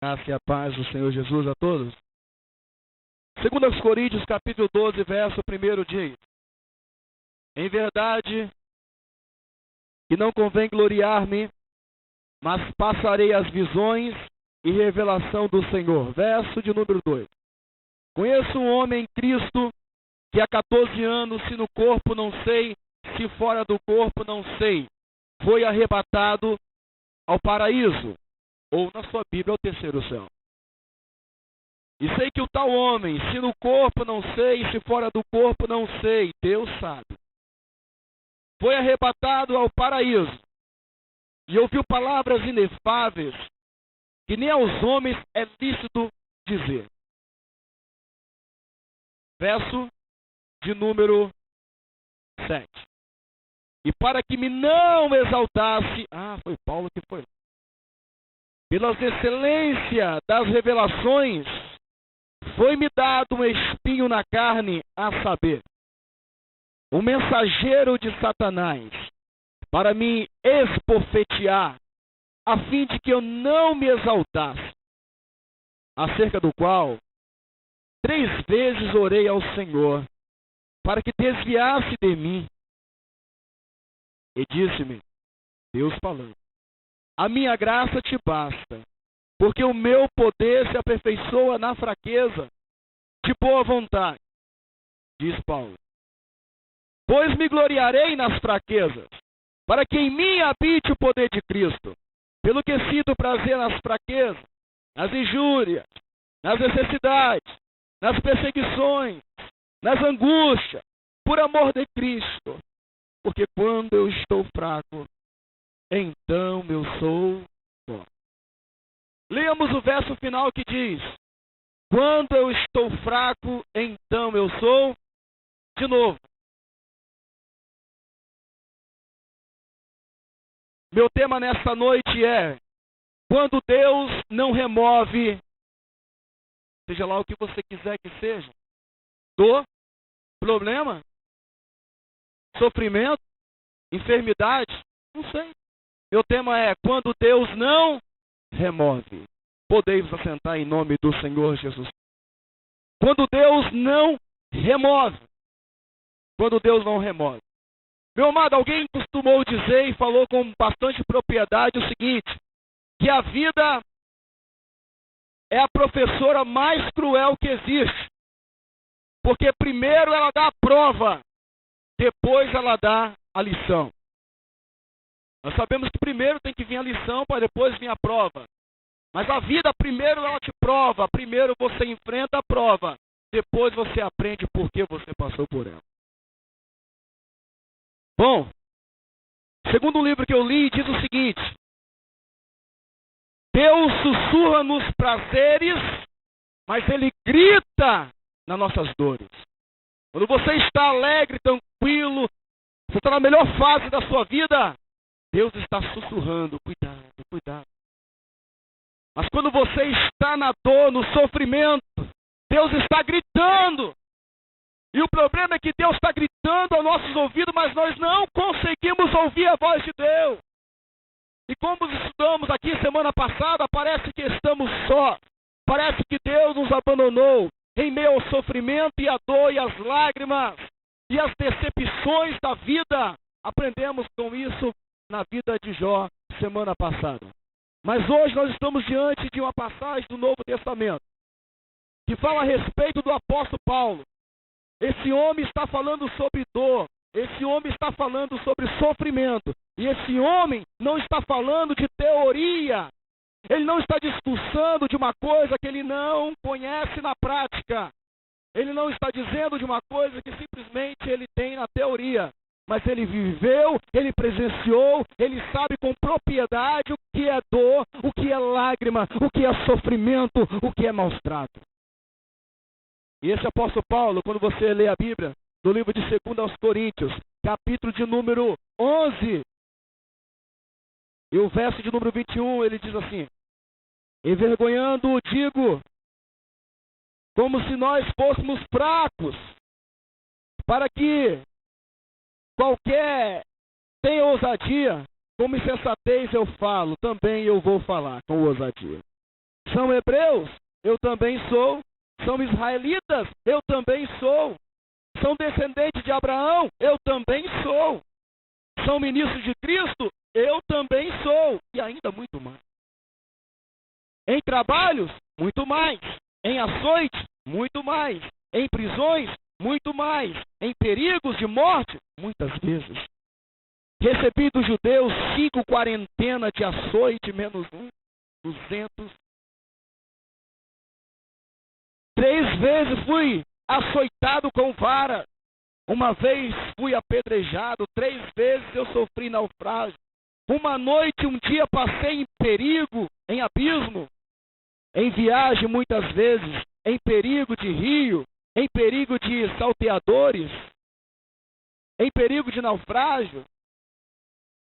Graça e a paz do Senhor Jesus a todos. 2 Coríntios, capítulo 12, verso 1 diz: Em verdade, que não convém gloriar-me, mas passarei as visões e revelação do Senhor. Verso de número 2. Conheço um homem em Cristo que há 14 anos, se no corpo não sei, se fora do corpo não sei, foi arrebatado ao paraíso, ou na sua Bíblia, ao terceiro céu. E sei que o tal homem, se no corpo não sei, se fora do corpo não sei, Deus sabe, foi arrebatado ao paraíso, e ouviu palavras inefáveis, que nem aos homens é lícito dizer. Verso de número 7. E para que me não exaltasse, foi Paulo que foi, pelas excelências das revelações, foi-me dado um espinho na carne, a saber, um mensageiro de Satanás, para me esbofetear, a fim de que eu não me exaltasse, acerca do qual 3 vezes orei ao Senhor, para que desviasse de mim. E disse-me, Deus falando, a minha graça te basta, porque o meu poder se aperfeiçoa na fraqueza. De boa vontade, diz Paulo, pois me gloriarei nas fraquezas, para que em mim habite o poder de Cristo. Pelo que sinto prazer nas fraquezas, nas injúrias, nas necessidades, nas perseguições, nas angústias, por amor de Cristo. Porque quando eu estou fraco, então eu sou forte. Leamos o verso final que diz: quando eu estou fraco, então eu sou. De novo. Meu tema nesta noite é: quando Deus não remove, seja lá o que você quiser que seja, dor, problema, sofrimento, enfermidade, não sei. Meu tema é: quando Deus não remove. Podeis assentar em nome do Senhor Jesus. Quando Deus não remove. Quando Deus não remove. Meu amado, alguém costumou dizer e falou com bastante propriedade o seguinte: que a vida é a professora mais cruel que existe. Porque primeiro ela dá a prova, depois ela dá a lição. Nós sabemos que primeiro tem que vir a lição para depois vir a prova. Mas a vida primeiro ela te prova, primeiro você enfrenta a prova, depois você aprende por que você passou por ela. Bom, segundo o livro que eu li, diz o seguinte: Deus sussurra nos prazeres, mas Ele grita nas nossas dores. Quando você está alegre, tranquilo, você está na melhor fase da sua vida, Deus está sussurrando, cuidado, cuidado. Mas quando você está na dor, no sofrimento, Deus está gritando. E o problema é que Deus está gritando aos nossos ouvidos, mas nós não conseguimos ouvir a voz de Deus. E como estudamos aqui semana passada, parece que estamos só. Parece que Deus nos abandonou em meio ao sofrimento e à dor e às lágrimas e às decepções da vida. Aprendemos com isso na vida de Jó semana passada. Mas hoje nós estamos diante de uma passagem do Novo Testamento que fala a respeito do apóstolo Paulo. Esse homem está falando sobre dor, esse homem está falando sobre sofrimento, e esse homem não está falando de teoria, ele não está discursando de uma coisa que ele não conhece na prática, ele não está dizendo de uma coisa que simplesmente ele tem na teoria. Mas ele viveu, ele presenciou, ele sabe com propriedade o que é dor, o que é lágrima, o que é sofrimento, o que é maus tratos. E esse apóstolo Paulo, quando você lê a Bíblia, no livro de 2 Coríntios, capítulo de número 11, e o verso de número 21, ele diz assim: envergonhando, digo, como se nós fôssemos fracos, para que qualquer tenha ousadia, como insensatez eu falo, também eu vou falar com ousadia. São hebreus? Eu também sou. São israelitas? Eu também sou. São descendentes de Abraão? Eu também sou. São ministros de Cristo? Eu também sou. E ainda muito mais. Em trabalhos? Muito mais. Em açoites? Muito mais. Em prisões? Muito mais. Em perigos de morte? Muitas vezes. Recebi dos judeus 5 quarentenas de açoite, menos 200. 3 vezes fui açoitado com vara. Uma vez fui apedrejado. 3 vezes eu sofri naufrágio. Uma noite, um dia passei em perigo, em abismo. Em viagem muitas vezes, em perigo de rio, em perigo de salteadores, em perigo de naufrágio,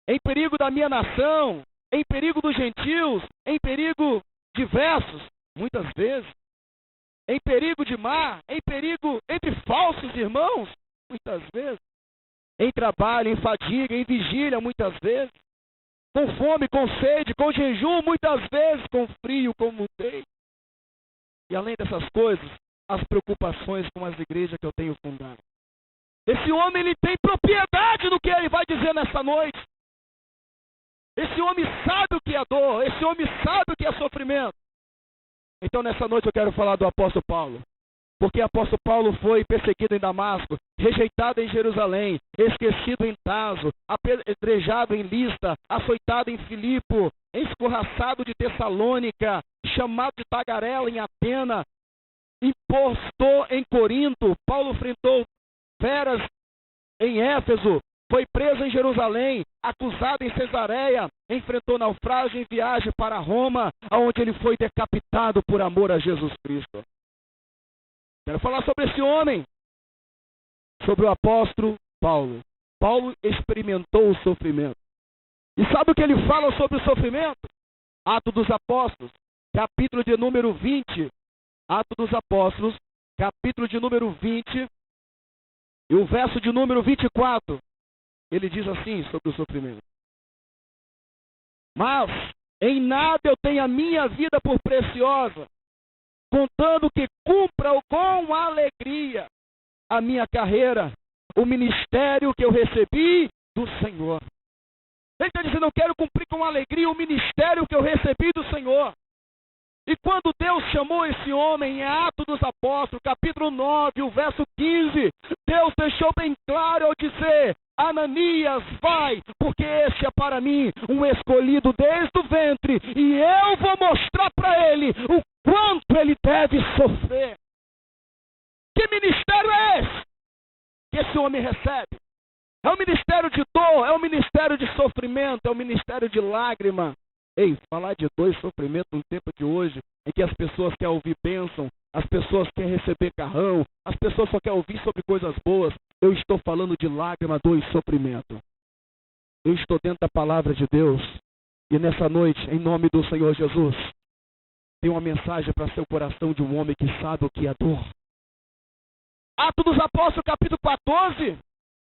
em perigo da minha nação, em perigo dos gentios, em perigo diversos, muitas vezes, em perigo de mar, em perigo entre falsos irmãos, muitas vezes, em trabalho, em fadiga, em vigília, muitas vezes, com fome, com sede, com jejum, muitas vezes, com frio, com nudez. E além dessas coisas, as preocupações com as igrejas que eu tenho fundado. Esse homem, ele tem propriedade no que ele vai dizer nessa noite. Esse homem sabe o que é dor, esse homem sabe o que é sofrimento. Então nessa noite eu quero falar do apóstolo Paulo. Porque o apóstolo Paulo foi perseguido em Damasco, rejeitado em Jerusalém, esquecido em Taso, apedrejado em Lista, açoitado em Filipo, escorraçado de Tessalônica, chamado de tagarela em Atena, impostor em Corinto. Paulo enfrentou feras em Éfeso, foi preso em Jerusalém, acusado em Cesareia, enfrentou naufrágio em viagem para Roma, onde ele foi decapitado por amor a Jesus Cristo. Quero falar sobre esse homem, sobre o apóstolo Paulo. Paulo experimentou o sofrimento. E sabe o que ele fala sobre o sofrimento? Atos dos Apóstolos, capítulo de número 20. Atos dos Apóstolos, capítulo de número 20, e o verso de número 24. Ele diz assim sobre o sofrimento: mas em nada eu tenho a minha vida por preciosa, contando que cumpra com alegria a minha carreira, o ministério que eu recebi do Senhor. Ele está dizendo, eu quero cumprir com alegria o ministério que eu recebi do Senhor. E quando Deus chamou esse homem em Atos dos Apóstolos, capítulo 9, o verso 15, Deus deixou bem claro ao dizer: Ananias, vai, porque este é para mim um escolhido desde o ventre, e eu vou mostrar para ele o quanto ele deve sofrer. Que ministério é esse que esse homem recebe? É um ministério de dor, é um ministério de sofrimento, é um ministério de lágrima. Ei, falar de dor e sofrimento no tempo de hoje, em que as pessoas querem ouvir bênção, as pessoas querem receber carrão, as pessoas só querem ouvir sobre coisas boas. Eu estou falando de lágrima, dor e sofrimento. Eu estou dentro da palavra de Deus. E nessa noite, em nome do Senhor Jesus, tem uma mensagem para seu coração de um homem que sabe o que é dor. Atos dos Apóstolos, capítulo 14,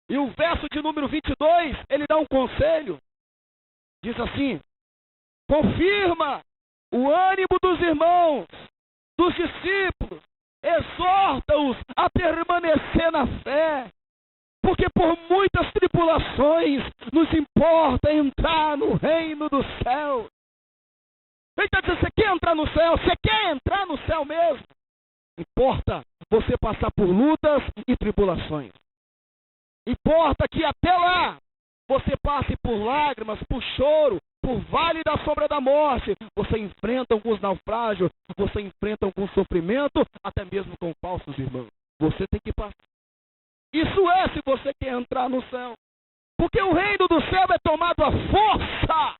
e o verso de número 22, ele dá um conselho. Diz assim: confirma o ânimo dos irmãos, dos discípulos, exorta-os a permanecer na fé, porque por muitas tribulações nos importa entrar no reino do céu. Então, você quer entrar no céu? Você quer entrar no céu mesmo? Importa você passar por lutas e tribulações. Importa que até lá você passe por lágrimas, por choro, por vale da sombra da morte. Você enfrenta alguns naufrágios, você enfrenta algum sofrimento, até mesmo com falsos irmãos. Você tem que passar. Isso é se você quer entrar no céu. Porque o reino do céu é tomado à força.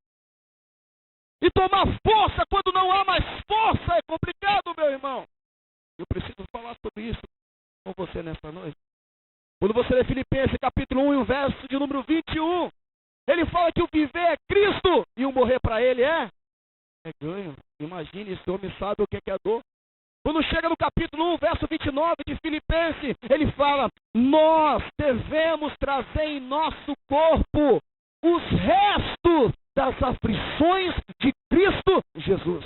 E tomar força quando não há mais força é complicado, meu irmão. Eu preciso falar sobre isso com você nessa noite. Quando você lê Filipenses capítulo 1 e o verso de número 21, ele fala que o viver é Cristo e o morrer para ele é ganho. Imagine, esse homem sabe o que é dor. Quando chega no capítulo 1, verso 29 de Filipenses, ele fala: nós devemos trazer em nosso corpo os restos das aflições de Cristo Jesus.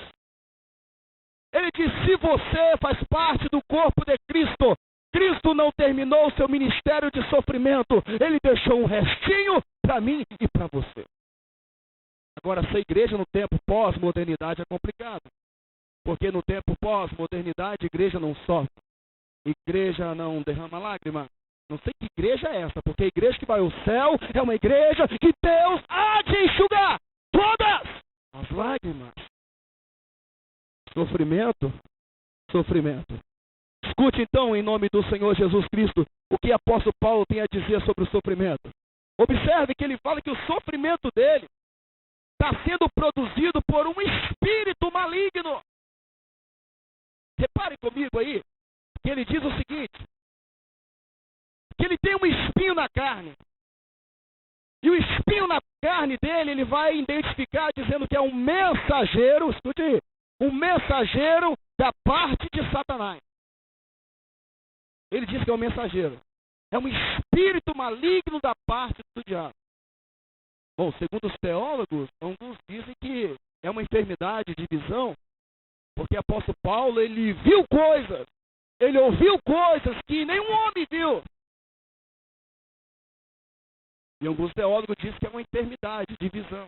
Ele diz: se você faz parte do corpo de Cristo, Cristo não terminou o seu ministério de sofrimento. Ele deixou um restinho para mim e para você. Agora, ser igreja no tempo pós-modernidade é complicado. Porque no tempo pós-modernidade, a igreja não sofre. Igreja não derrama lágrima. Não sei que igreja é essa, porque a igreja que vai ao céu é uma igreja que Deus há de enxugar todas as lágrimas. Sofrimento, sofrimento. Escute então, em nome do Senhor Jesus Cristo, o que o apóstolo Paulo tem a dizer sobre o sofrimento. Observe que ele fala que o sofrimento dele está sendo produzido por um espírito maligno. Repare comigo aí, que ele diz o seguinte, que ele tem um espinho na carne. E o espinho na carne dele, ele vai identificar dizendo que é um mensageiro, escute aí, um mensageiro da parte de Satanás. Ele diz que é um mensageiro. É um espírito maligno da parte do diabo. Bom, segundo os teólogos, alguns dizem que é uma enfermidade de visão, porque o apóstolo Paulo, ele viu coisas, ele ouviu coisas que nenhum homem viu. E alguns teólogos dizem que é uma enfermidade de visão.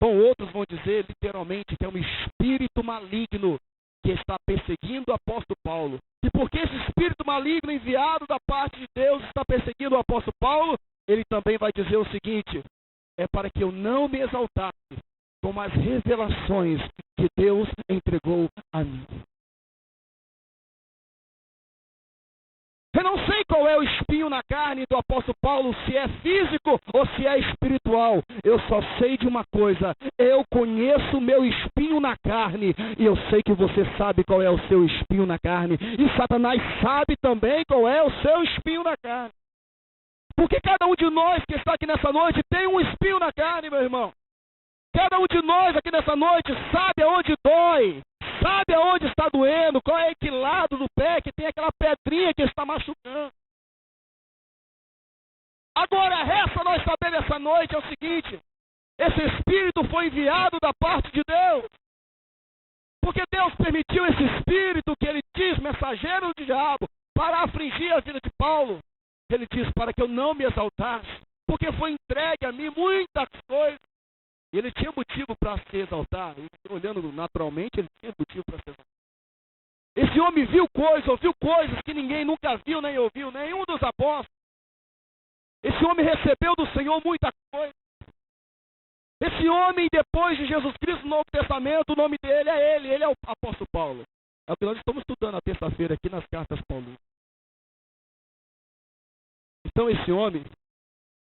Bom, outros vão dizer literalmente que é um espírito maligno que está perseguindo o apóstolo Paulo. E porque esse espírito maligno enviado da parte de Deus está perseguindo o apóstolo Paulo, ele também vai dizer o seguinte: é para que eu não me exaltasse com as revelações que Deus entregou a mim. Eu não sei qual é o espinho na carne do apóstolo Paulo, se é físico ou se é espiritual. Eu só sei de uma coisa: eu conheço o meu espinho na carne, e eu sei que você sabe qual é o seu espinho na carne, e Satanás sabe também qual é o seu espinho na carne. Porque cada um de nós que está aqui nessa noite tem um espinho na carne, meu irmão. Cada um de nós aqui nessa noite sabe aonde dói, sabe aonde está doendo, qual é que lado do pé que tem aquela pedrinha que está machucando. Agora, resta nós saber nessa noite é o seguinte: esse espírito foi enviado da parte de Deus. Porque Deus permitiu esse espírito, que ele diz, mensageiro do diabo, para afligir a vida de Paulo. Ele diz: para que eu não me exaltasse, porque foi entregue a mim muitas coisas. E ele tinha motivo para se exaltar. Olhando naturalmente, ele tinha motivo para se exaltar. Esse homem viu coisas, ouviu coisas que ninguém nunca viu nem ouviu, nenhum dos apóstolos. Esse homem recebeu do Senhor muita coisa. Esse homem, depois de Jesus Cristo no Novo Testamento, o nome dele é ele é o apóstolo Paulo. É o que nós estamos estudando na terça-feira aqui nas cartas paulinas. Então esse homem,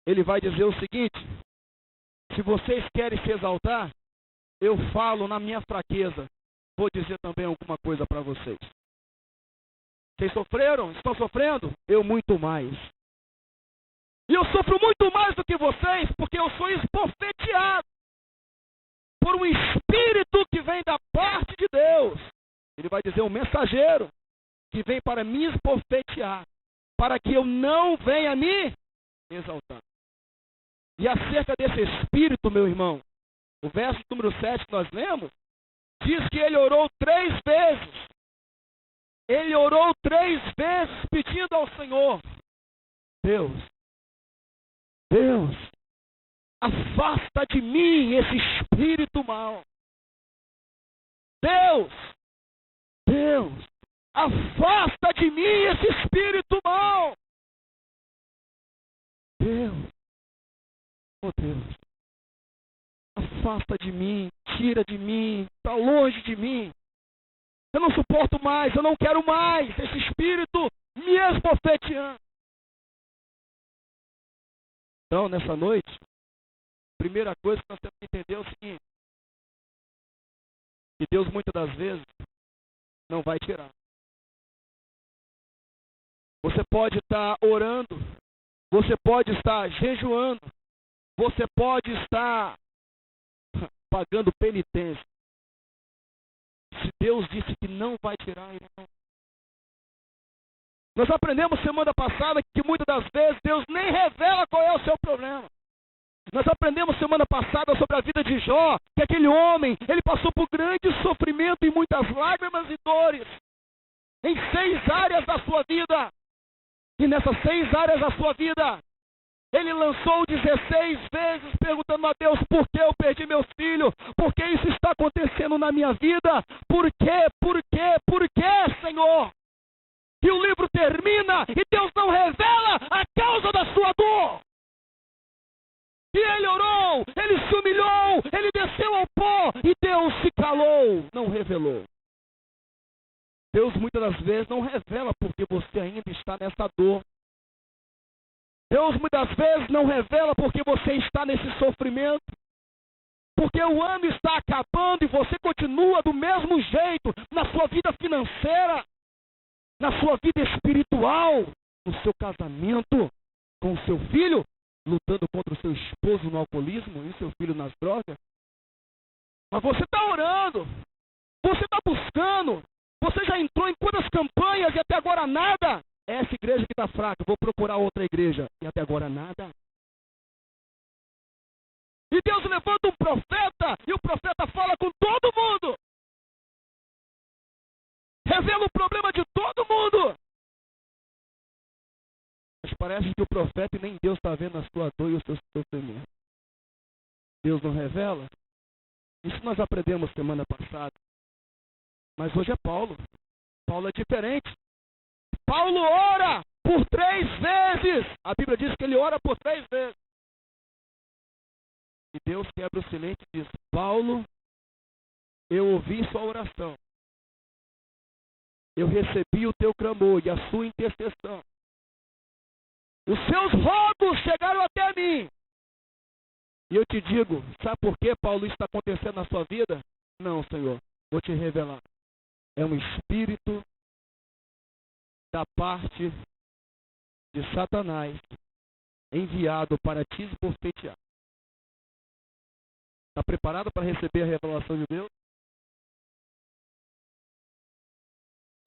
ele vai dizer o seguinte: se vocês querem se exaltar, eu falo na minha fraqueza. Vou dizer também alguma coisa para vocês. Vocês sofreram? Estão sofrendo? Eu muito mais. E eu sofro muito mais do que vocês, porque eu sou esbofeteado por um espírito que vem da parte de Deus. Ele vai dizer: um mensageiro que vem para me esbofetear, para que eu não venha me exaltar. E acerca desse espírito, meu irmão, o verso número 7 que nós lemos, diz que ele orou 3 vezes. Ele orou 3 vezes pedindo ao Senhor: Deus, afasta de mim esse espírito mau. Deus, afasta de mim esse espírito mau. Deus, afasta de mim, tira de mim, está longe de mim. Eu não suporto mais, eu não quero mais esse espírito me esbofeteando. Então, nessa noite, a primeira coisa que nós temos que entender é o seguinte: que Deus muitas das vezes não vai tirar. Você pode estar orando, você pode estar jejuando, você pode estar pagando penitência. Se Deus disse que não vai tirar, Ele não. Nós aprendemos semana passada que muitas das vezes Deus nem revela qual é o seu problema. Nós aprendemos semana passada sobre a vida de Jó, que aquele homem, ele passou por grande sofrimento e muitas lágrimas e dores, em 6 áreas da sua vida. E nessas 6 áreas da sua vida, ele lançou 16 vezes perguntando a Deus: por que eu perdi meus filhos? Por que isso está acontecendo na minha vida? Por quê? Por quê? Por quê, Senhor? E o livro termina e Deus não revela a causa da sua dor. E ele orou, ele se humilhou, ele desceu ao pó e Deus se calou, não revelou. Deus muitas das vezes não revela porque você ainda está nessa dor. Deus muitas vezes não revela porque você está nesse sofrimento. Porque o ano está acabando e você continua do mesmo jeito na sua vida financeira, na sua vida espiritual, no seu casamento, com o seu filho, lutando contra o seu esposo no alcoolismo e seu filho nas drogas. Mas você está orando, você está buscando, você já entrou em quantas campanhas e até agora nada? É essa igreja que está fraca, vou procurar outra igreja e até agora nada. E Deus levanta um profeta e o profeta fala com todo mundo. Revela o problema de todo mundo. Mas parece que o profeta e nem Deus está vendo a sua dor e o seu sofrimento. Deus não revela? Isso nós aprendemos semana passada. Mas hoje é Paulo. Paulo é diferente. Paulo ora por 3 vezes. A Bíblia diz que ele ora por 3 vezes. E Deus quebra o silêncio e diz: Paulo, eu ouvi sua oração. Eu recebi o teu clamor e a sua intercessão. Os seus rogos chegaram até mim. E eu te digo, sabe por que, Paulo, isso está acontecendo na sua vida? Não, Senhor, vou te revelar. É um espírito da parte de Satanás enviado para te esbofetear. Está preparado para receber a revelação de Deus?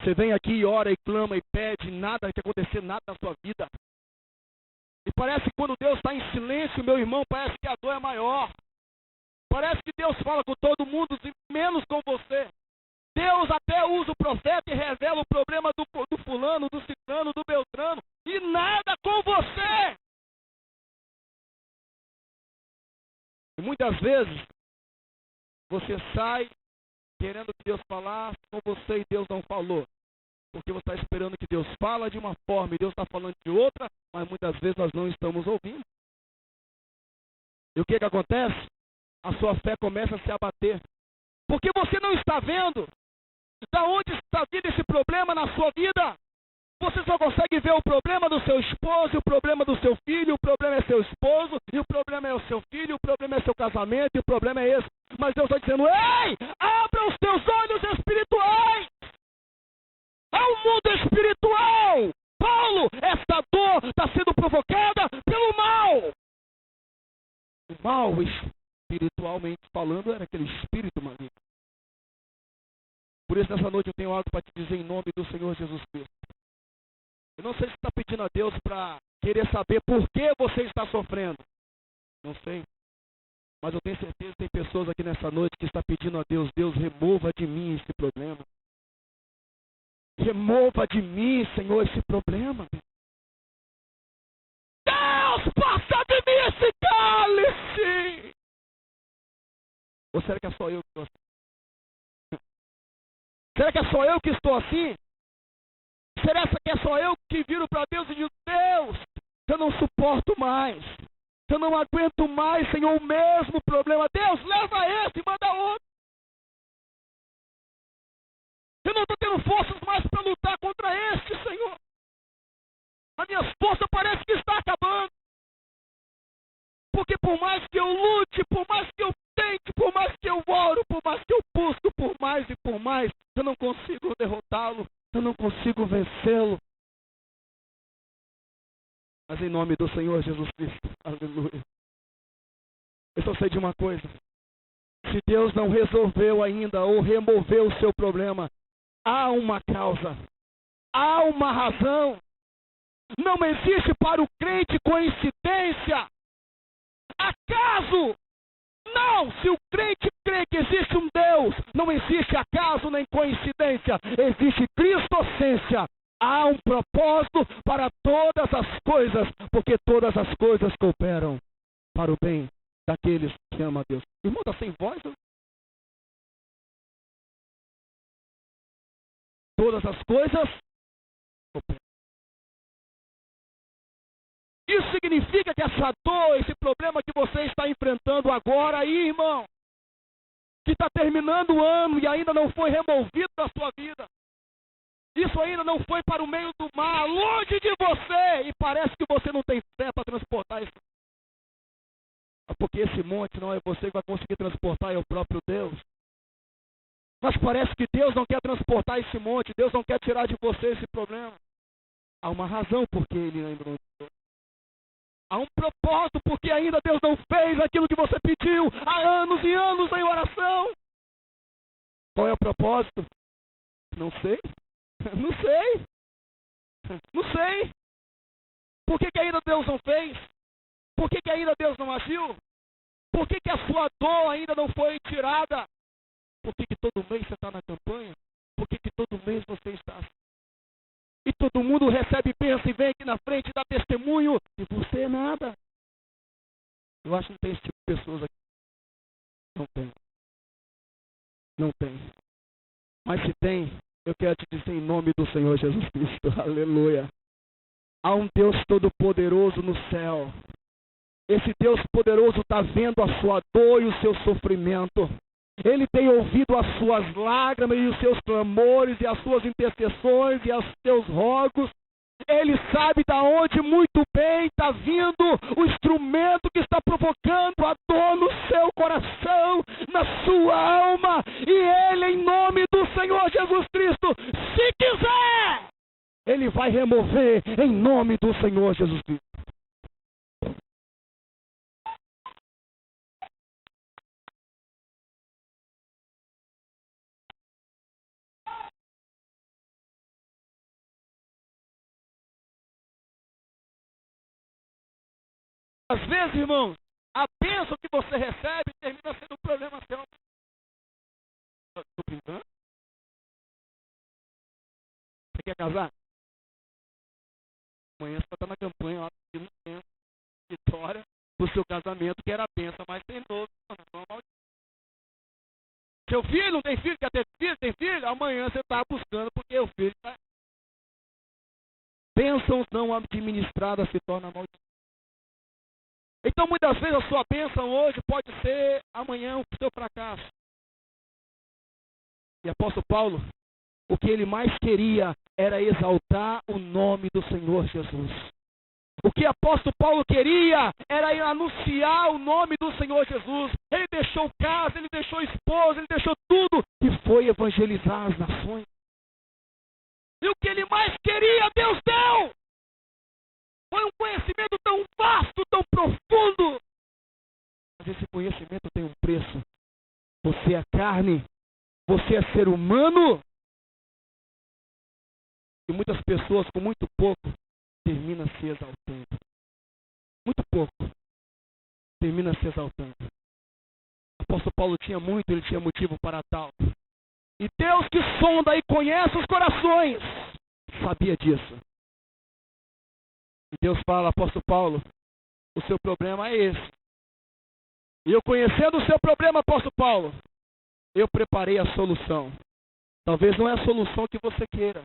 Você vem aqui e ora e clama e pede, nada vai acontecer, nada na sua vida. E parece que quando Deus está em silêncio, meu irmão, parece que a dor é maior. Parece que Deus fala com todo mundo, menos com você. Deus até usa o profeta e revela o problema do fulano, do ciclano, do beltrano, e nada com você. E muitas vezes, você sai querendo que Deus falasse com você e Deus não falou. Porque você está esperando que Deus fala de uma forma e Deus está falando de outra, mas muitas vezes nós não estamos ouvindo. E o que acontece? A sua fé começa a se abater. Porque você não está vendo da onde está vindo esse problema na sua vida. Você só consegue ver o problema do seu esposo, o problema do seu filho, o problema é seu esposo, e o problema é o seu filho, o problema é seu casamento, e o problema é esse. Mas Deus está dizendo: ei, abra os teus olhos espirituais ao mundo espiritual. Paulo, esta dor está sendo provocada pelo mal. O mal, espiritualmente falando, era aquele espírito maligno. Por isso, nessa noite eu tenho algo para te dizer em nome do Senhor Jesus Cristo. Eu não sei se você está pedindo a Deus para querer saber por que você está sofrendo. Não sei. Mas eu tenho certeza que tem pessoas aqui nessa noite que estão pedindo a Deus: Deus, remova de mim esse problema. Remova de mim, Senhor, esse problema. Deus, passa de mim esse cálice. Ou será que é só eu que estou assim? Será que é só eu que estou assim? Será que é só eu que viro para Deus e digo: Deus, eu não suporto mais. Eu não aguento mais, Senhor, o mesmo problema. Deus, leva esse e manda outro. Eu não estou tendo forças mais para lutar contra este, Senhor. A minha força parece que está acabando. Porque por mais que eu lute, por mais que eu tente, por mais que eu oro, por mais que eu busco, por mais e por mais, eu não consigo derrotá-lo. Eu não consigo vencê-lo. Mas em nome do Senhor Jesus Cristo, aleluia. Eu só sei de uma coisa: se Deus não resolveu ainda ou removeu o seu problema, há uma causa, há uma razão. Não existe para o crente coincidência. acaso. Não, se o crente crê que existe um Deus, não existe acaso nem coincidência, existe cristocência. Há um propósito para todas as coisas, porque todas as coisas cooperam para o bem daqueles que amam a Deus. Irmão, está sem voz? Todas as coisas cooperam. Isso significa que essa dor, esse problema que você está enfrentando agora aí, irmão, que está terminando o ano e ainda não foi removido da sua vida, isso ainda não foi para o meio do mar, longe de você, e parece que você não tem fé para transportar isso. Porque esse monte não é você que vai conseguir transportar, é o próprio Deus. Mas parece que Deus não quer transportar esse monte, Deus não quer tirar de você esse problema. Há uma razão porque Ele ainda não tirou. Há um propósito porque ainda Deus não fez aquilo que você pediu há anos e anos em oração. Qual é o propósito? Não sei. Não sei. Não sei. Por que ainda Deus não fez? Por que ainda Deus não agiu? Por que a sua dor ainda não foi tirada? Por que todo mês você está na campanha? Por que todo mês você está assim? E todo mundo recebe bênção e vem aqui na frente e dá testemunho, e você nada. Eu acho que não tem esse tipo de pessoas aqui. Não tem. Não tem. Mas se tem, eu quero te dizer em nome do Senhor Jesus Cristo. Aleluia. Há um Deus todo-poderoso no céu. Esse Deus poderoso está vendo a sua dor e o seu sofrimento. Ele tem ouvido as suas lágrimas e os seus clamores e as suas intercessões e os seus rogos. Ele sabe de onde muito bem está vindo o instrumento que está provocando a dor no seu coração, na sua alma. E Ele, em nome do Senhor Jesus Cristo, se quiser, Ele vai remover em nome do Senhor Jesus Cristo. Às vezes, irmãos, a bênção que você recebe termina sendo um problema seu. Estou brincando? Você quer casar? Amanhã você vai estar na campanha, ó, de um tempo, vitória, do seu casamento, que era a bênção, mas tem novo. Seu filho não tem filho, quer ter filho, tem filho? Amanhã você está buscando porque o filho está... Bênçãos não administradas se tornam maldição. Então, muitas vezes, a sua bênção hoje pode ser amanhã o seu fracasso. E apóstolo Paulo, o que ele mais queria era exaltar o nome do Senhor Jesus. O que apóstolo Paulo queria era anunciar o nome do Senhor Jesus. Ele deixou casa, ele deixou esposa, ele deixou tudo e foi evangelizar as nações. E o que ele mais queria, Deus deu. Foi um conhecimento tão vasto, tão profundo. Mas esse conhecimento tem um preço. Você é carne. Você é ser humano. E muitas pessoas com muito pouco terminam se exaltando. Muito pouco. Termina se exaltando. O apóstolo Paulo tinha muito, ele tinha motivo para tal. E Deus que sonda e conhece os corações, sabia disso. E Deus fala, apóstolo Paulo, o seu problema é esse. E eu conhecendo o seu problema, apóstolo Paulo, eu preparei a solução. Talvez não é a solução que você queira.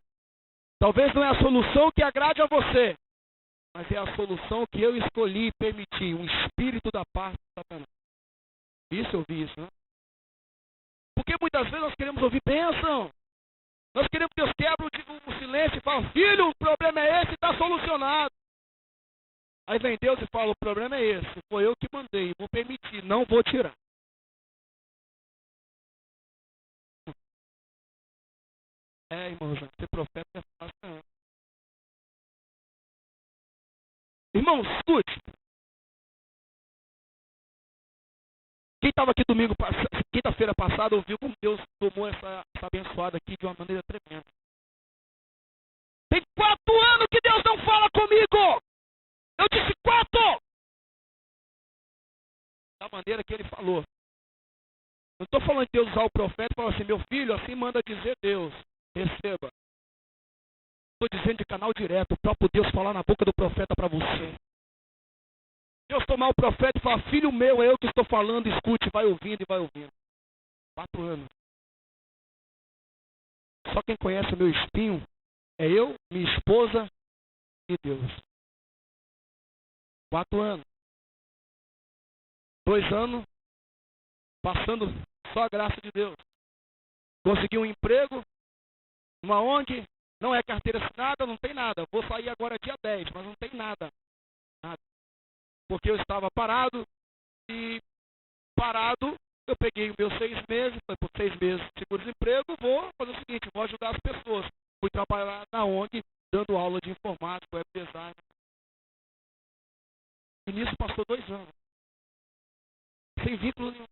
Talvez não é a solução que agrade a você. Mas é a solução que eu escolhi e permiti. Um espírito da parte de Satanás. Isso eu vi isso, né? Porque muitas vezes nós queremos ouvir bênção. Nós queremos que Deus quebre o silêncio e fale, filho, o problema é esse, está solucionado. Aí vem Deus e fala, o problema é esse. Foi eu que mandei, vou permitir, não vou tirar. Irmãos, ser profeta é fácil, não. Irmãos, escute. Quem estava aqui quinta-feira passada, ouviu como Deus tomou essa abençoada aqui de uma maneira tremenda. Tem 4 anos que Deus não fala comigo. Eu disse 4. da maneira que ele falou. Não estou falando de Deus usar o profeta e falar assim, meu filho, assim manda dizer Deus. Receba. Estou dizendo de canal direto, o próprio Deus falar na boca do profeta para você. Deus tomar o profeta e falar, filho meu, é eu que estou falando, escute, vai ouvindo e vai ouvindo. 4 anos. Só quem conhece o meu espinho é eu, minha esposa e Deus. 4 anos. 2 anos, passando só a graça de Deus. Consegui um emprego, uma ONG, não é carteira assinada, não tem nada. Vou sair agora dia 10, mas não tem nada. Nada. Porque eu estava parado e parado, eu peguei os meus 6 meses, foi por 6 meses de seguro-desemprego, vou fazer o seguinte, vou ajudar as pessoas. Fui trabalhar na ONG, dando aula de informática, web design. E nisso passou 2 anos. Sem vínculo nenhum.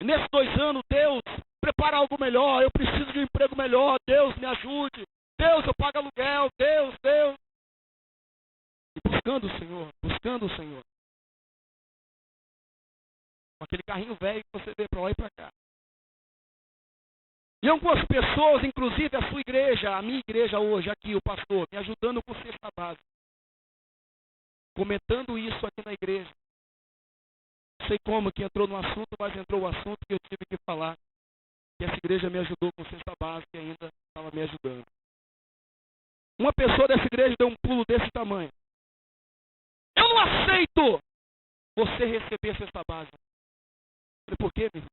E nesses 2 anos, Deus prepara algo melhor, eu preciso de um emprego melhor, Deus me ajude. Deus, eu pago aluguel, Deus. E buscando o Senhor. Com aquele carrinho velho que você vê para lá e para cá. E algumas pessoas, inclusive a sua igreja, a minha igreja hoje, aqui, o pastor, me ajudando com cesta básica. Comentando isso aqui na igreja. Não sei como que entrou no assunto, mas entrou o assunto que eu tive que falar. Que essa igreja me ajudou com cesta básica e ainda estava me ajudando. Uma pessoa dessa igreja deu um pulo desse tamanho. Eu não aceito você receber cesta básica. Eu falei, por quê, meu irmão?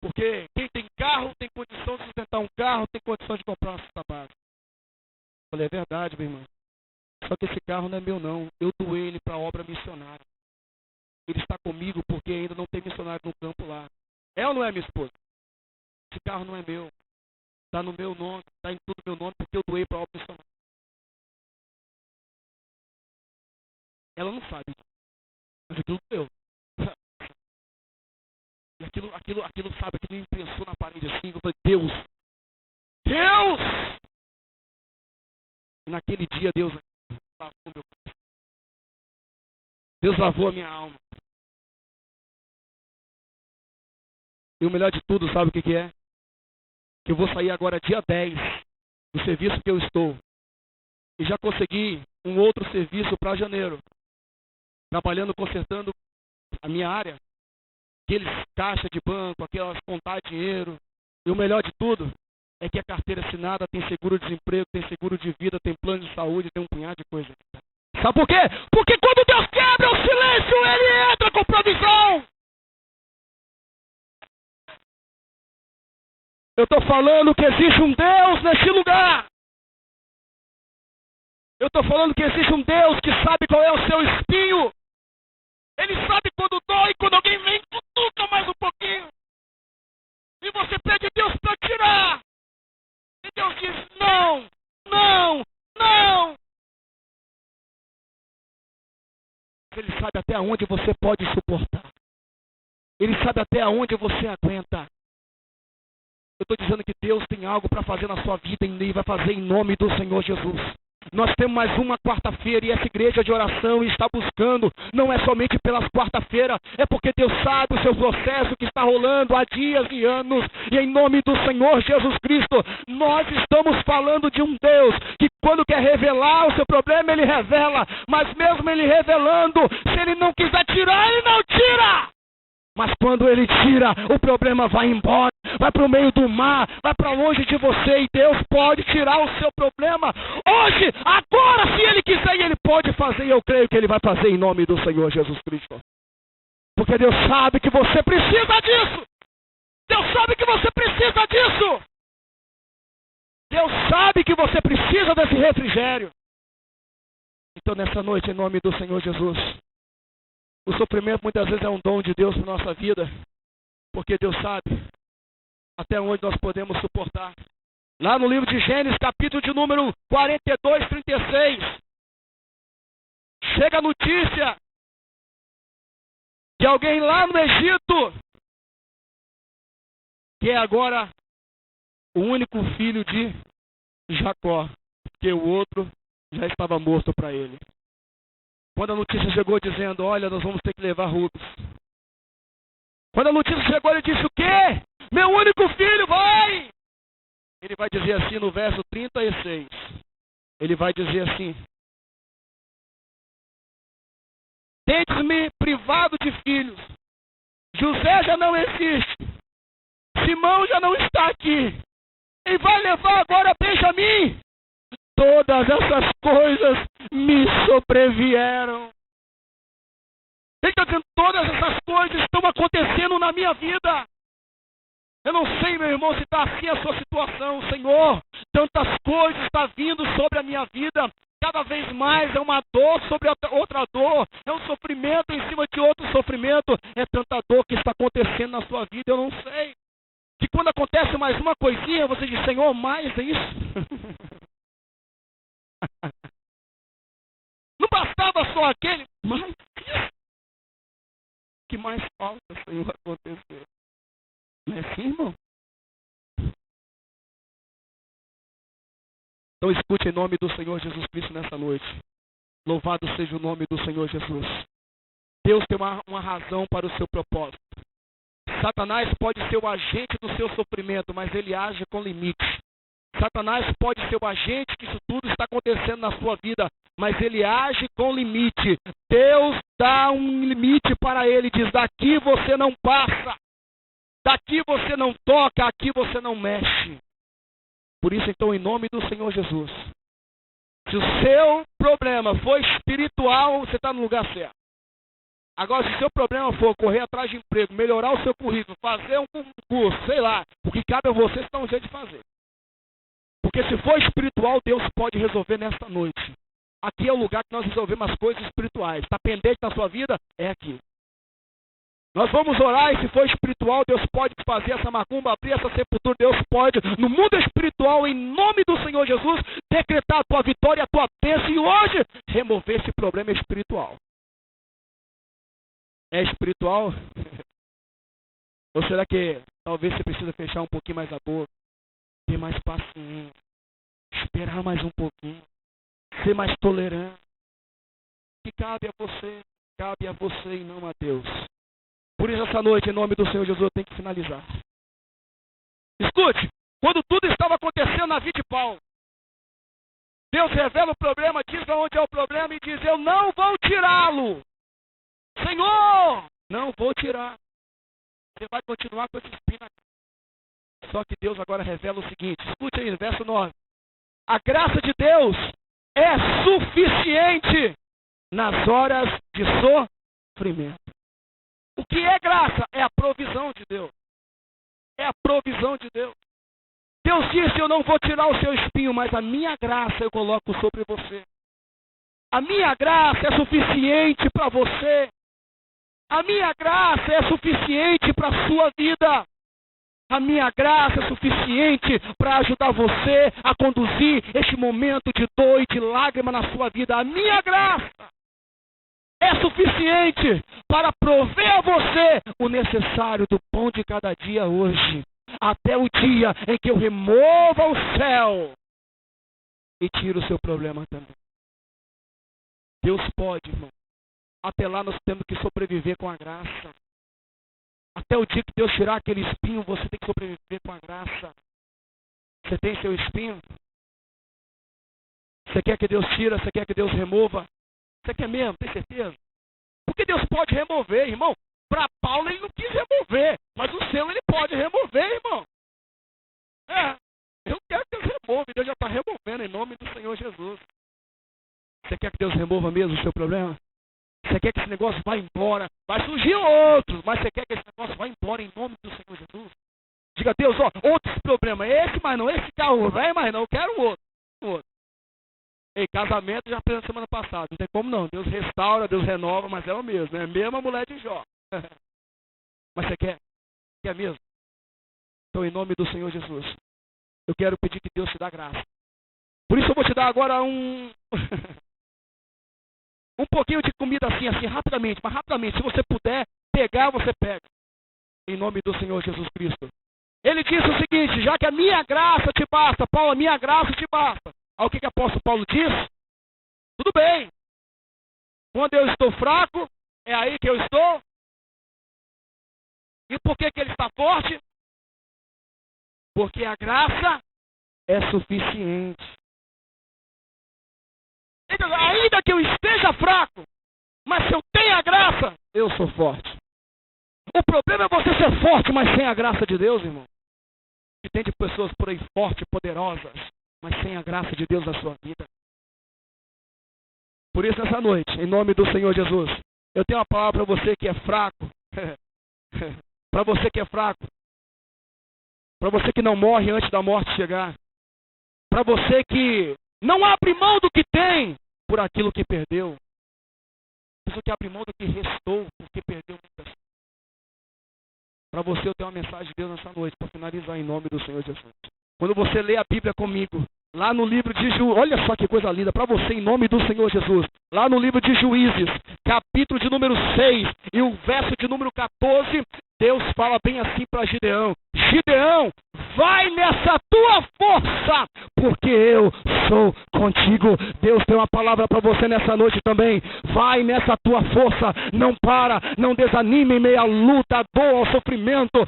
Porque quem tem carro tem condição de sustentar um carro, tem condição de comprar uma cesta básica. Eu falei, é verdade, meu irmão. Só que esse carro não é meu, não. Eu doei ele para a obra missionária. Ele está comigo porque ainda não tem missionário no campo lá. É ou não é, minha esposa? Esse carro não é meu. Está no meu nome, está em tudo meu nome porque eu doei para a obra missionária. Ela não sabe. Mas aquilo doeu. E aquilo, sabe, aquilo me imprensou na parede assim. Eu falei, Deus! E naquele dia, Deus lavou meu coração. Deus lavou a minha alma. E o melhor de tudo, sabe o que é? Que eu vou sair agora dia 10 do serviço que eu estou. E já consegui um outro serviço para janeiro. Trabalhando, consertando a minha área. Aqueles caixas de banco, aquelas contar dinheiro. E o melhor de tudo é que a carteira assinada tem seguro-desemprego, tem seguro de vida, tem plano de saúde, tem um punhado de coisa. Sabe por quê? Porque quando Deus quebra o silêncio, Ele entra com provisão. Eu estou falando que existe um Deus neste lugar. Eu estou falando que existe um Deus que sabe qual é o seu espinho. Ele sabe quando dói, quando alguém vem, cutuca mais um pouquinho. E você pede Deus para tirar. E Deus diz, não. Ele sabe até onde você pode suportar. Ele sabe até onde você aguenta. Eu estou dizendo que Deus tem algo para fazer na sua vida e vai fazer em nome do Senhor Jesus. Nós temos mais uma quarta-feira e essa igreja de oração está buscando, não é somente pelas quarta-feiras, é porque Deus sabe o seu processo que está rolando há dias e anos. E em nome do Senhor Jesus Cristo, nós estamos falando de um Deus que quando quer revelar o seu problema, Ele revela. Mas mesmo Ele revelando, se Ele não quiser tirar, Ele não tira. Mas quando Ele tira, o problema vai embora, vai para o meio do mar, vai para longe de você e Deus pode tirar o seu problema hoje, agora, se Ele quiser, e Ele pode fazer, e eu creio que Ele vai fazer em nome do Senhor Jesus Cristo. Porque Deus sabe que você precisa disso. Deus sabe que você precisa disso. Deus sabe que você precisa desse refrigério. Então nessa noite, em nome do Senhor Jesus, o sofrimento muitas vezes é um dom de Deus para a nossa vida, porque Deus sabe até onde nós podemos suportar. Lá no livro de Gênesis, capítulo de número 42, 36, chega a notícia de alguém lá no Egito, que é agora o único filho de Jacó, porque o outro já estava morto para ele. Quando a notícia chegou dizendo, olha, nós vamos ter que levar Rubens. Quando a notícia chegou, ele disse, o quê? Meu único filho, vai! Ele vai dizer assim no verso 36. Ele vai dizer assim, tendes-me privado de filhos. José já não existe. Simão já não está aqui. E vai levar agora Benjamim. Todas essas coisas me sobrevieram. Ele está dizendo, todas essas coisas estão acontecendo na minha vida. Eu não sei, meu irmão, se está assim a sua situação, Senhor. Tantas coisas estão vindo sobre a minha vida. Cada vez mais é uma dor sobre outra dor. É um sofrimento em cima de outro sofrimento. É tanta dor que está acontecendo na sua vida, eu não sei. Que quando acontece mais uma coisinha, você diz, Senhor, mais é isso? Não bastava só aquele, mais isso? Que mais falta, Senhor, acontecer? Não é assim, irmão? Então escute em nome do Senhor Jesus Cristo nessa noite. Louvado seja o nome do Senhor Jesus. Deus tem uma razão para o seu propósito. Satanás pode ser o agente do seu sofrimento, mas ele age com limite. Satanás pode ser o agente que isso tudo está acontecendo na sua vida, mas ele age com limite. Deus dá um limite para ele, diz, daqui você não passa. Daqui você não toca, aqui você não mexe. Por isso, então, em nome do Senhor Jesus, se o seu problema for espiritual, você está no lugar certo. Agora, se o seu problema for correr atrás de emprego, melhorar o seu currículo, fazer um curso, sei lá, o que cabe a você, você dá um jeito de fazer. Porque se for espiritual, Deus pode resolver nesta noite. Aqui é o lugar que nós resolvemos as coisas espirituais. Está pendente na sua vida? É aqui. Nós vamos orar e se for espiritual, Deus pode fazer essa macumba, abrir essa sepultura. Deus pode, no mundo espiritual, em nome do Senhor Jesus, decretar a tua vitória, a tua bênção e hoje remover esse problema espiritual. É espiritual? Ou será que talvez você precisa fechar um pouquinho mais a boca, ter mais paciência, esperar mais um pouquinho, ser mais tolerante? Que cabe a você e não a Deus. Por isso, essa noite, em nome do Senhor Jesus, eu tenho que finalizar. Escute, quando tudo estava acontecendo na vida de Paulo, Deus revela o problema, diz onde é o problema e diz, eu não vou tirá-lo. Senhor, não vou tirar. Você vai continuar com esse espinho aqui. Só que Deus agora revela o seguinte, escute aí, verso 9. A graça de Deus é suficiente nas horas de sofrimento. O que é graça? É a provisão de Deus. É a provisão de Deus. Deus disse, eu não vou tirar o seu espinho, mas a minha graça eu coloco sobre você. A minha graça é suficiente para você. A minha graça é suficiente para a sua vida. A minha graça é suficiente para ajudar você a conduzir este momento de dor e de lágrima na sua vida. A minha graça é suficiente para prover a você o necessário do pão de cada dia hoje. Até o dia em que eu remova o céu e tiro o seu problema também. Deus pode, irmão. Até lá nós temos que sobreviver com a graça. Até o dia que Deus tirar aquele espinho, você tem que sobreviver com a graça. Você tem seu espinho? Você quer que Deus tire? Você quer que Deus remova? Você quer mesmo? Tem certeza? Porque Deus pode remover, irmão. Para Paulo ele não quis remover, mas o seu ele pode remover, irmão. Eu quero que Deus remova. Deus já está removendo em nome do Senhor Jesus. Você quer que Deus remova mesmo o seu problema? Você quer que esse negócio vá embora? Vai surgir outros, mas você quer que esse negócio vá embora em nome do Senhor Jesus? Diga, Deus, outros problemas. Esse, mas não. Esse carro velho, mas não. Eu quero outro. Ei, casamento já fez na semana passada. Não tem como não. Deus restaura, Deus renova, mas é o mesmo. É a mesma mulher de Jó. Mas você quer? Quer mesmo? Então, em nome do Senhor Jesus, eu quero pedir que Deus te dê graça. Por isso eu vou te dar agora um pouquinho de comida assim, rapidamente. Mas rapidamente, se você puder pegar, você pega. Em nome do Senhor Jesus Cristo. Ele disse o seguinte, já que a minha graça te basta, Paulo, a minha graça te basta. Aí o que o apóstolo Paulo diz? Tudo bem. Quando eu estou fraco, é aí que eu estou. E por que ele está forte? Porque a graça é suficiente. Então, ainda que eu esteja fraco, mas se eu tenho a graça, eu sou forte. O problema é você ser forte, mas sem a graça de Deus, irmão. E tem de pessoas por aí fortes, poderosas, mas sem a graça de Deus na sua vida. Por isso, nessa noite, em nome do Senhor Jesus, eu tenho uma palavra para você que é fraco. Para você que é fraco. Para você que não morre antes da morte chegar. Para você que não abre mão do que tem por aquilo que perdeu. Pessoa que abre mão do que restou porque perdeu muitas coisas. Para você eu tenho uma mensagem de Deus nessa noite, para finalizar em nome do Senhor Jesus. Quando você lê a Bíblia comigo, lá no livro de Juízes, olha só que coisa linda, para você em nome do Senhor Jesus. Lá no livro de Juízes, capítulo de número 6 e o verso de número 14, Deus fala bem assim para Gideão. Gideão, vai nessa tua força, porque eu sou contigo. Deus tem uma palavra para você nessa noite também. Vai nessa tua força, não para, não desanime em meio à luta, à dor, ao sofrimento.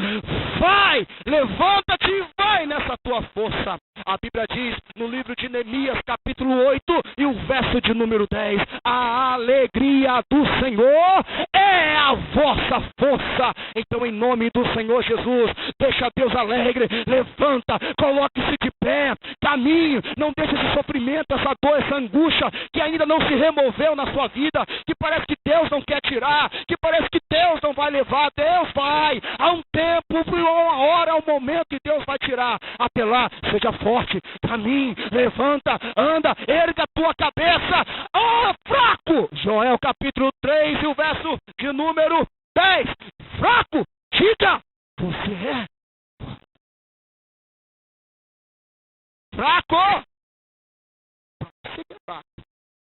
Vai, levanta-te e vai nessa tua força. A Bíblia diz no livro de Neemias, capítulo 8 e o verso de número 10. A alegria do Senhor é a vossa força. Então, em nome do Senhor Jesus, deixa Deus alegre, levanta, coloque-se de pé, caminhe, não deixe esse sofrimento, essa dor, essa angústia que ainda não se removeu na sua vida, que parece que Deus não quer tirar, que parece que Deus não vai levar. Deus vai, há um tempo, uma hora, um momento que Deus vai tirar. Até lá, seja forte, caminhe, levanta, anda, erga a tua cabeça, fraco! Joel capítulo 3 e o verso de número 10, fraco, diga, você é fraco? Você que é fraco.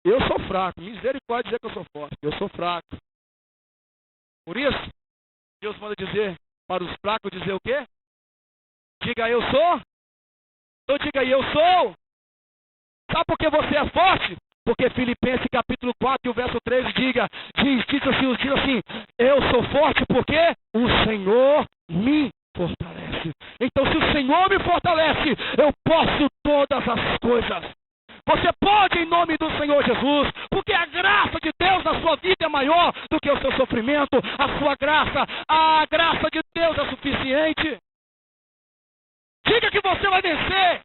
Eu sou fraco, misericórdia dizer que eu sou forte, eu sou fraco. Por isso, Deus manda dizer para os fracos dizer o quê? Diga eu sou. Então diga eu sou. Sabe por que você é forte? Porque Filipenses capítulo 4 e o verso 3 diz assim, eu sou forte porque o Senhor me fortalece. Então se o Senhor me fortalece, eu posso todas as coisas. Você pode em nome do Senhor Jesus, porque a graça de Deus na sua vida é maior do que o seu sofrimento. A sua graça, a graça de Deus é suficiente. Diga que você vai vencer.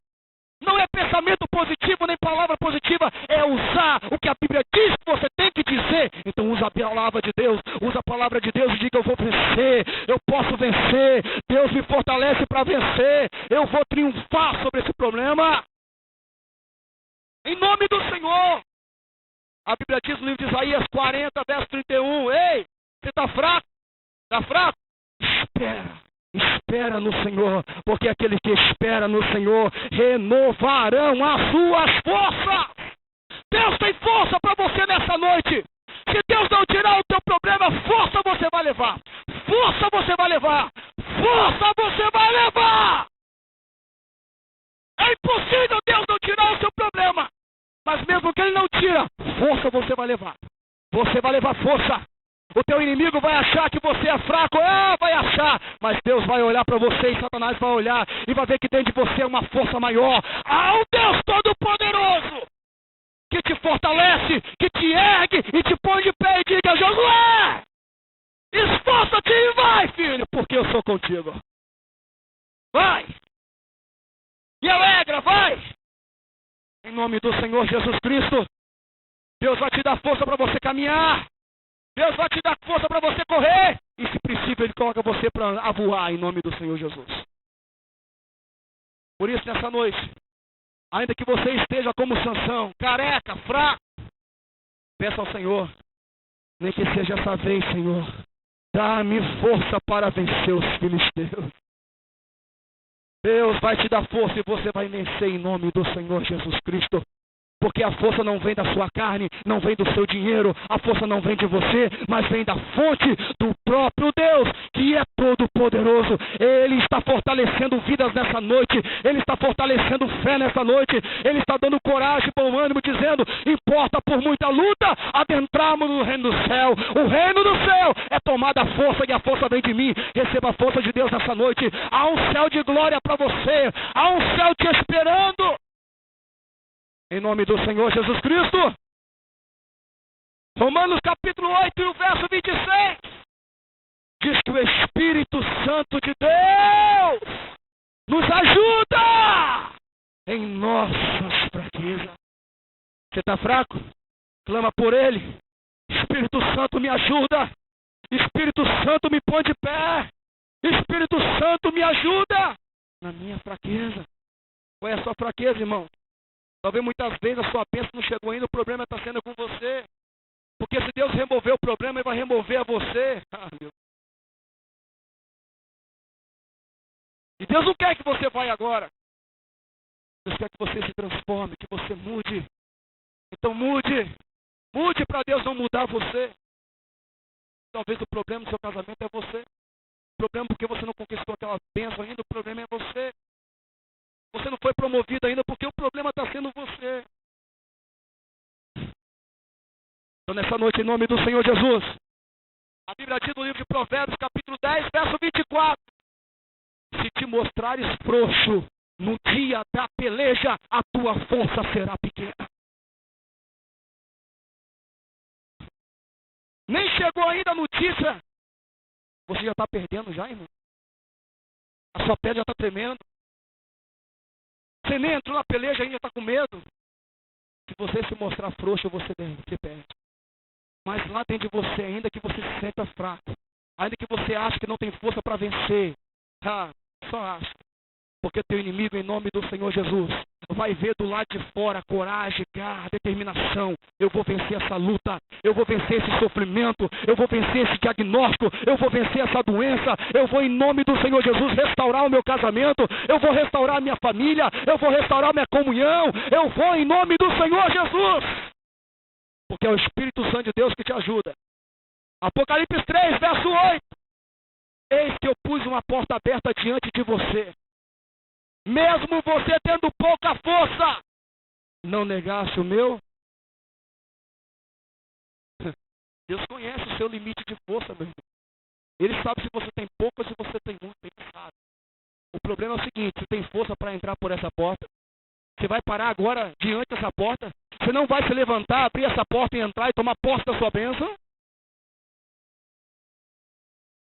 Não é pensamento positivo, nem palavra positiva. É usar o que a Bíblia diz que você tem que dizer. Então usa a palavra de Deus. Usa a palavra de Deus e diga, eu vou vencer. Eu posso vencer. Deus me fortalece para vencer. Eu vou triunfar sobre esse problema. Em nome do Senhor. A Bíblia diz no livro de Isaías 40, verso 31. Ei, você está fraco? Está fraco? Espera no Senhor, porque aquele que espera no Senhor renovarão as suas forças. Deus tem força para você nessa noite. Se Deus não tirar o teu problema, força você vai levar. Força você vai levar. Força você vai levar. É impossível Deus não tirar o seu problema. Mas mesmo que Ele não tira, força você vai levar. Você vai levar força. O teu inimigo vai achar que você é fraco, vai achar, mas Deus vai olhar para você e Satanás vai olhar e vai ver que dentro de você é uma força maior. Há um Deus Todo-Poderoso que te fortalece, que te ergue e te põe de pé e diga, Josué, esforça-te e vai, filho, porque eu sou contigo. Vai! E alegra, vai! Em nome do Senhor Jesus Cristo, Deus vai te dar força para você caminhar. Deus vai te dar força para você correr. E se possível, Ele coloca você para voar em nome do Senhor Jesus. Por isso, nessa noite, ainda que você esteja como Sansão, careca, fraco, peça ao Senhor, nem que seja essa vez, Senhor, dá-me força para vencer os filisteus. Deus vai te dar força e você vai vencer em nome do Senhor Jesus Cristo. Porque a força não vem da sua carne, não vem do seu dinheiro, a força não vem de você, mas vem da fonte do próprio Deus, que é todo poderoso. Ele está fortalecendo vidas nessa noite, Ele está fortalecendo fé nessa noite, Ele está dando coragem, bom ânimo, dizendo: importa por muita luta adentrarmos no reino do céu. O reino do céu é tomada a força, e a força vem de mim. Receba a força de Deus nessa noite. Há um céu de glória para você, há um céu te esperando. Em nome do Senhor Jesus Cristo. Romanos capítulo 8 e o verso 26. Diz que o Espírito Santo de Deus nos ajuda em nossas fraquezas. Você está fraco? Clama por Ele. Espírito Santo me ajuda. Espírito Santo me põe de pé. Espírito Santo me ajuda na minha fraqueza. Qual é a sua fraqueza, irmão? Talvez muitas vezes a sua bênção não chegou ainda, o problema está sendo com você. Porque se Deus remover o problema, Ele vai remover a você. Meu. E Deus não quer que você vá agora. Deus quer que você se transforme, que você mude. Então mude. Mude para Deus não mudar você. Talvez o problema do seu casamento é você. O problema porque você não conquistou aquela bênção ainda, o problema é você. Você não foi promovido ainda porque o problema está sendo você. Então nessa noite, em nome do Senhor Jesus, a Bíblia diz no livro de Provérbios, capítulo 10, verso 24. Se te mostrares frouxo no dia da peleja, a tua força será pequena. Nem chegou ainda a notícia, você já está perdendo já, irmão. A sua pele já está tremendo. Você nem entrou na peleja ainda, está com medo. Se você se mostrar frouxo, você perde. Mas lá dentro de você, ainda que você se sinta fraco, ainda que você ache que não tem força para vencer, só acha. Porque teu inimigo, em nome do Senhor Jesus, vai ver do lado de fora coragem, garra, determinação. Eu vou vencer essa luta, eu vou vencer esse sofrimento, eu vou vencer esse diagnóstico, eu vou vencer essa doença. Eu vou, em nome do Senhor Jesus, restaurar o meu casamento, eu vou restaurar a minha família, eu vou restaurar a minha comunhão. Eu vou, em nome do Senhor Jesus, porque é o Espírito Santo de Deus que te ajuda. Apocalipse 3, verso 8. Eis que eu pus uma porta aberta diante de você. Mesmo você tendo pouca força, não negasse o meu. Deus conhece o seu limite de força, meu irmão. Ele sabe se você tem pouco ou se você tem muito, Ele sabe. O problema é o seguinte: você tem força para entrar por essa porta? Você vai parar agora diante dessa porta? Você não vai se levantar, abrir essa porta e entrar e tomar posse da sua bênção?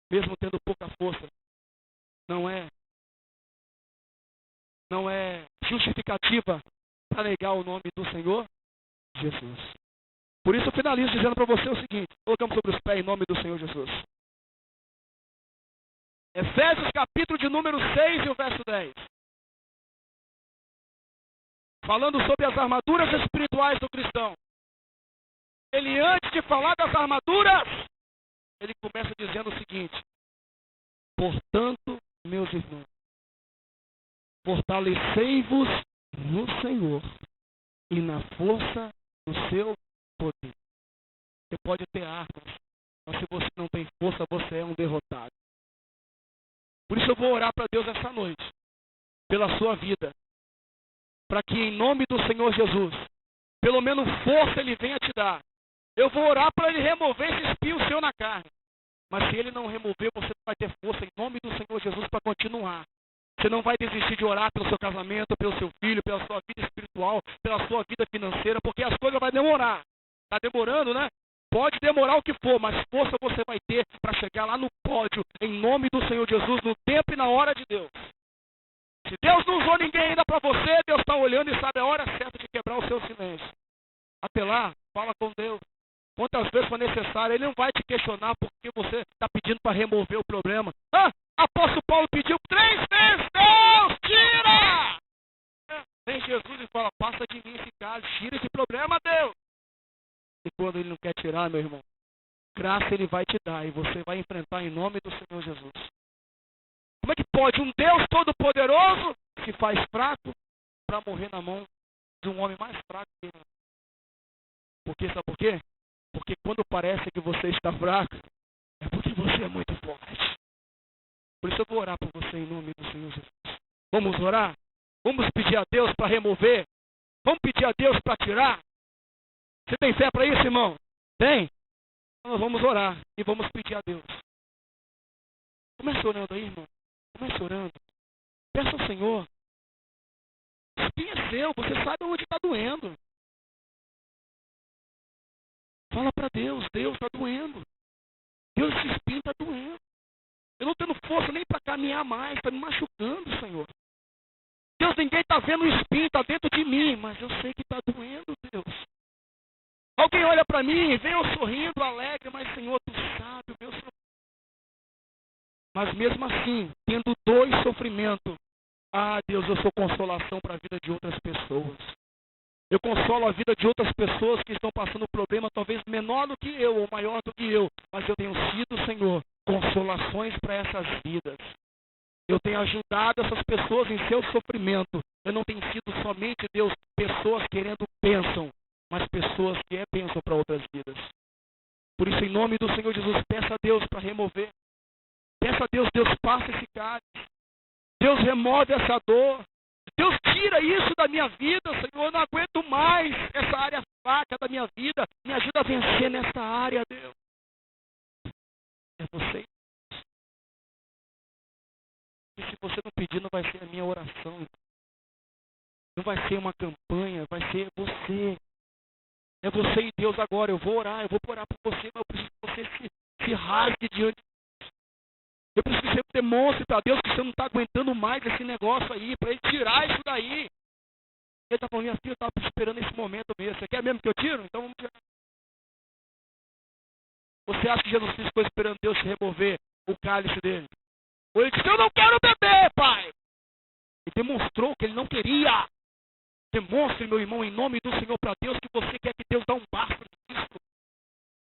Mesmo tendo pouca força, não é justificativa para negar o nome do Senhor Jesus. Por isso eu finalizo dizendo para você o seguinte: colocamos sobre os pés em nome do Senhor Jesus. Efésios capítulo de número 6 e o verso 10. Falando sobre as armaduras espirituais do cristão. Ele, antes de falar das armaduras, ele começa dizendo o seguinte: portanto, meus irmãos, fortalecei-vos no Senhor e na força do seu poder. Você pode ter armas, mas se você não tem força, você é um derrotado. Por isso eu vou orar para Deus essa noite, pela sua vida, para que em nome do Senhor Jesus, pelo menos força Ele venha te dar. Eu vou orar para Ele remover esse espinho seu na carne. Mas se Ele não remover, você vai ter força em nome do Senhor Jesus para continuar. Você não vai desistir de orar pelo seu casamento, pelo seu filho, pela sua vida espiritual, pela sua vida financeira, porque as coisas vão demorar. Está demorando, né? Pode demorar o que for, mas força você vai ter para chegar lá no pódio, em nome do Senhor Jesus, no tempo e na hora de Deus. Se Deus não usou ninguém ainda para você, Deus está olhando e sabe a hora certa de quebrar o seu silêncio. Até lá, fala com Deus. Quantas vezes for necessário, Ele não vai te questionar porque você está pedindo para remover o problema. Apóstolo Paulo pediu 3 vezes, Deus, tira! Vem Jesus e fala, passa de mim esse cálice, tira esse problema, Deus. E quando Ele não quer tirar, meu irmão, graça Ele vai te dar e você vai enfrentar em nome do Senhor Jesus. Como é que pode um Deus todo-poderoso se faz fraco para morrer na mão de um homem mais fraco? fraco. Porque, sabe por quê? Porque quando parece que você está fraco, é porque você é muito forte. Por isso eu vou orar por você em nome do Senhor Jesus. Vamos orar? Vamos pedir a Deus para remover? Vamos pedir a Deus para tirar? Você tem fé para isso, irmão? Tem? Então nós vamos orar e vamos pedir a Deus. Comece orando aí, irmão. Comece orando. Peça ao Senhor. O espinho é seu, você sabe onde está doendo. Fala para Deus, Deus está doendo. Deus, esse espinho está doendo. Eu não tenho força nem para caminhar mais, está me machucando, Senhor. Deus, ninguém está vendo o espinho, está dentro de mim, mas eu sei que está doendo, Deus. Alguém olha para mim, vem eu sorrindo, alegre, mas Senhor, Tu sabe o meu sofrimento. Mas mesmo assim, tendo dor e sofrimento, Deus, eu sou consolação para a vida de outras pessoas. Eu consolo a vida de outras pessoas que estão passando problema talvez menor do que eu ou maior do que eu, mas eu tenho sido, Senhor, consolações para essas vidas. Eu tenho ajudado essas pessoas em seu sofrimento. Eu não tenho sido somente, Deus, pessoas querendo bênção, mas pessoas que é bênção para outras vidas. Por isso, em nome do Senhor Jesus, peça a Deus para remover. Peça a Deus, Deus passa esse cálice. Deus remove essa dor. Deus tira isso da minha vida, Senhor. Eu não aguento mais essa área fraca da minha vida. Me ajuda a vencer nessa área, Deus. É você. E se você não pedir, não vai ser a minha oração. Não vai ser uma campanha, vai ser você. É você e Deus agora. Eu vou orar por você, mas eu preciso que você se rasgue diante de Deus. Eu preciso que você demonstre para Deus que você não está aguentando mais esse negócio aí, para Ele tirar isso daí. Ele está falando, minha filha, eu estava esperando esse momento mesmo. Você quer mesmo que eu tiro? Então vamos tirar. Você acha que Jesus Cristo ficou esperando Deus remover o cálice dele? Ou ele disse, eu não quero beber, pai. Ele demonstrou que ele não queria. Demonstre, meu irmão, em nome do Senhor para Deus, que você quer que Deus dê um basta disso.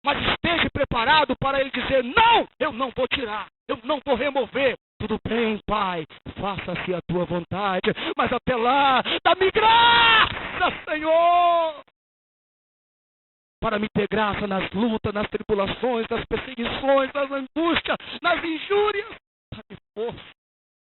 Mas esteja preparado para ele dizer, não, eu não vou tirar, eu não vou remover. Tudo bem, pai, faça-se a tua vontade, mas até lá, dá-me graça, Senhor, para me ter graça nas lutas, nas tribulações, nas perseguições, nas angústias, nas injúrias. Dá-me força.